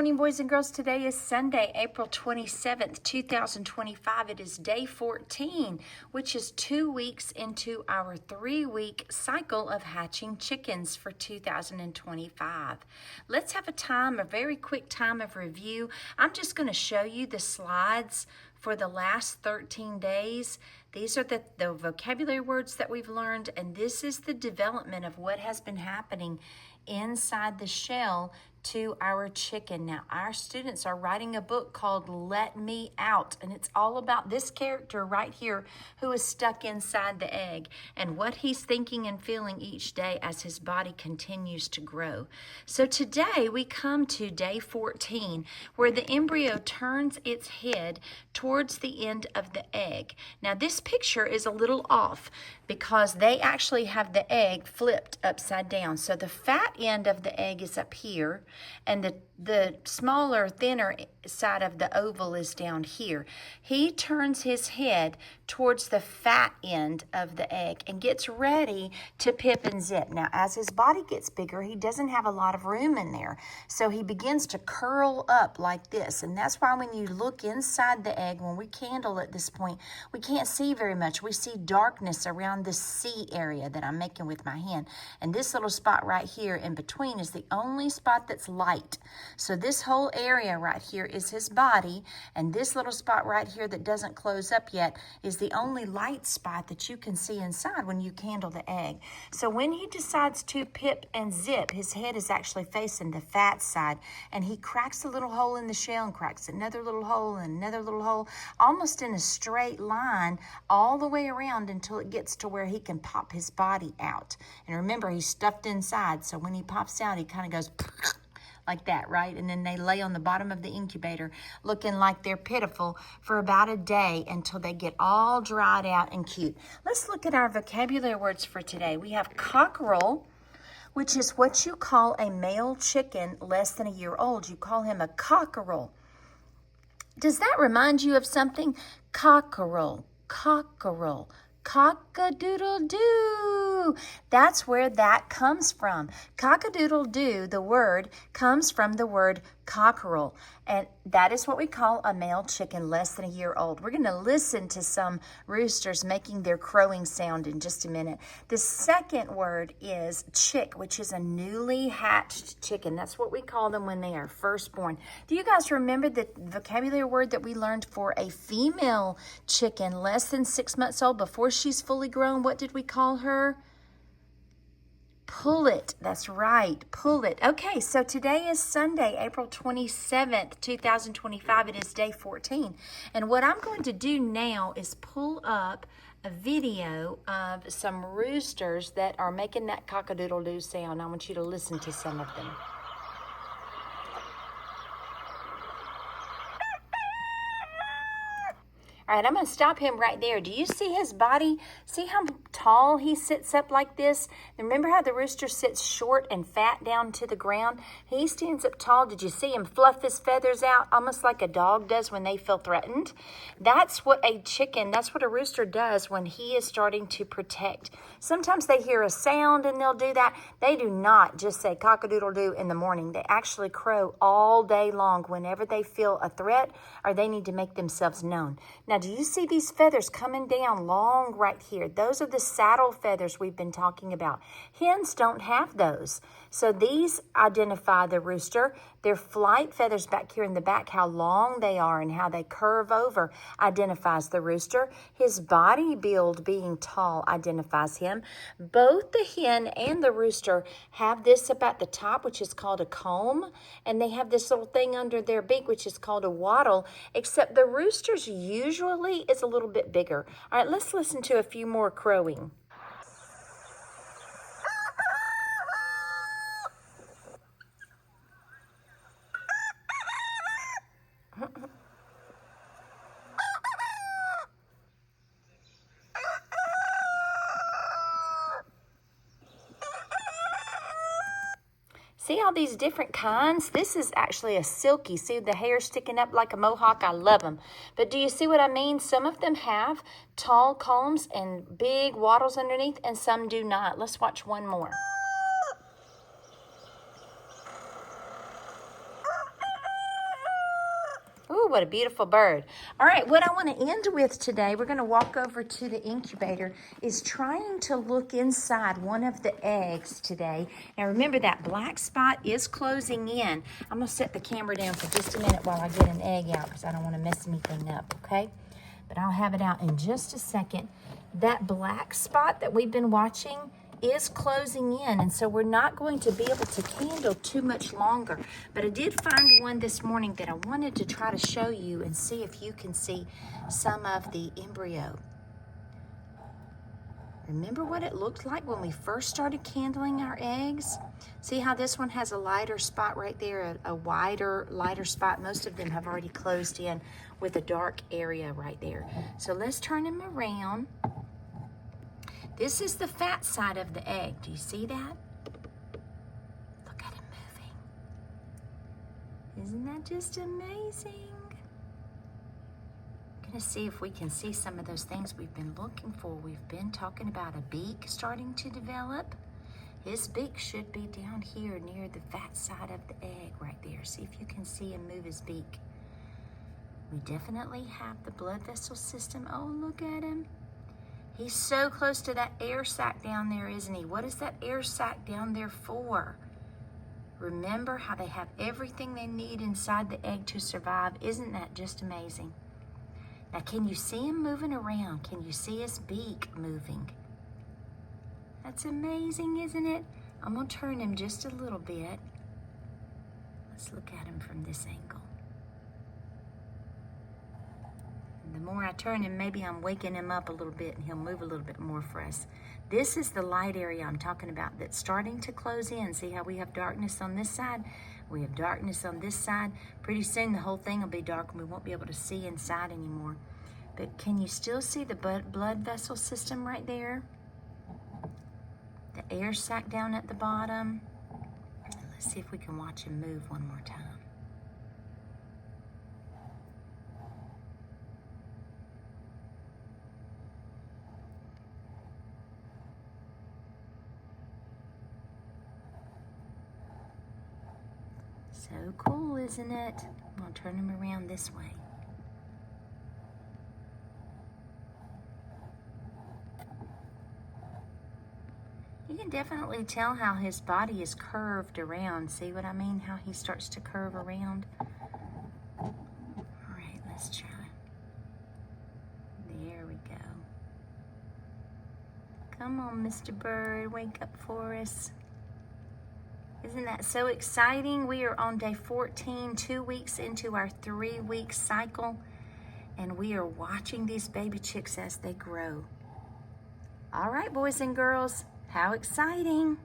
morning, boys and girls. Today is Sunday, April 27th, 2025. It is day 14, which is 2 weeks into our 3-week cycle of hatching chickens for 2025. Let's have a very quick time of review. I'm just going to show you the slides for the last 13 days. These are the vocabulary words that we've learned, and this is the development of what has been happening inside the shell to our chicken. Now, our students are writing a book called Let Me Out, and it's all about this character right here who is stuck inside the egg and what he's thinking and feeling each day as his body continues to grow. So today we come to day 14, where the embryo turns its head towards the end of the egg. Now, this picture is a little off because they actually have the egg flipped upside down. So the fat end of the egg is up here, and the smaller, thinner side of the oval is down here. He turns his head towards the fat end of the egg and gets ready to pip and zip. Now, as his body gets bigger, he doesn't have a lot of room in there. So he begins to curl up like this. And that's why when you look inside the egg, when we candle at this point, we can't see very much. We see darkness around the C area that I'm making with my hand. And this little spot right here in between is the only spot that's light. So this whole area right here is his body, and this little spot right here that doesn't close up yet is the only light spot that you can see inside when you candle the egg. So when he decides to pip and zip, his head is actually facing the fat side, and he cracks a little hole in the shell and cracks another little hole and another little hole, almost in a straight line all the way around until it gets to where he can pop his body out. And remember, he's stuffed inside, so when he pops out, he kind of goes like that, right? And then they lay on the bottom of the incubator looking like they're pitiful for about a day until they get all dried out and cute. Let's look at our vocabulary words for today. We have cockerel, which is what you call a male chicken less than a year old. You call him a cockerel. Does that remind you of something? Cockerel, cockerel, cock-a-doodle-doo. That's where that comes from. Cock-a-doodle-doo, the word, comes from the word cockerel. And that is what we call a male chicken less than a year old. We're going to listen to some roosters making their crowing sound in just a minute. The second word is chick, which is a newly hatched chicken. That's what we call them when they are first born. Do you guys remember the vocabulary word that we learned for a female chicken less than 6 months old before she's fully grown? What did we call her? Pullet. That's right. Pullet. Okay, so today is Sunday, April 27th, 2025. It is day 14. And what I'm going to do now is pull up a video of some roosters that are making that cock-a-doodle-doo sound. I want you to listen to some of them. All right, I'm going to stop him right there. Do you see his body? See how tall he sits up like this? Remember how the rooster sits short and fat down to the ground? He stands up tall. Did you see him fluff his feathers out almost like a dog does when they feel threatened? That's what a rooster does when he is starting to protect. Sometimes they hear a sound and they'll do that. They do not just say cock-a-doodle-doo in the morning. They actually crow all day long whenever they feel a threat or they need to make themselves known. Now, do you see these feathers coming down long right here? Those are the saddle feathers we've been talking about. Hens don't have those. So these identify the rooster. Their flight feathers back here in the back, how long they are and how they curve over, identifies the rooster. His body build being tall identifies him. Both the hen and the rooster have this up at the top, which is called a comb, and they have this little thing under their beak, which is called a wattle, except the rooster's usually is a little bit bigger. All right, let's listen to a few more crowing. See all these different kinds? This is actually a silky. See the hair sticking up like a mohawk? I love them. But do you see what I mean? Some of them have tall combs and big wattles underneath, and some do not. Let's watch one more. what a beautiful bird. All right, what I want to end with today, we're going to walk over to the incubator, is trying to look inside one of the eggs today. Now remember, that black spot is closing in. I'm going to set the camera down for just a minute while I get an egg out because I don't want to mess anything up, okay? But I'll have it out in just a second. That black spot that we've been watching is closing in, and so we're not going to be able to candle too much longer. But I did find one this morning that I wanted to try to show you and see if you can see some of the embryo. Remember what it looked like when we first started candling our eggs? See how this one has a lighter spot right there, a wider, lighter spot. Most of them have already closed in with a dark area right there. So let's turn them around. This is the fat side of the egg. Do you see that? Look at it moving. Isn't that just amazing? I'm gonna see if we can see some of those things we've been looking for. We've been talking about a beak starting to develop. His beak should be down here near the fat side of the egg right there. See if you can see him move his beak. We definitely have the blood vessel system. Oh, look at him. He's so close to that air sac down there, isn't he? What is that air sac down there for? Remember how they have everything they need inside the egg to survive. Isn't that just amazing? Now, can you see him moving around? Can you see his beak moving? That's amazing, isn't it? I'm gonna turn him just a little bit. Let's look at him from this angle. The more I turn him, maybe I'm waking him up a little bit and he'll move a little bit more for us. This is the light area I'm talking about that's starting to close in. See how we have darkness on this side? We have darkness on this side. Pretty soon the whole thing will be dark and we won't be able to see inside anymore. But can you still see the blood vessel system right there? The air sac down at the bottom. Let's see if we can watch him move one more time. So cool, isn't it? I'm gonna turn him around this way. You can definitely tell how his body is curved around. See what I mean? How he starts to curve around. All right, let's try. There we go. Come on, Mr. Bird, wake up for us. Isn't that so exciting? We are on day 14, 2 weeks into our 3-week cycle, and we are watching these baby chicks as they grow. All right, boys and girls, how exciting.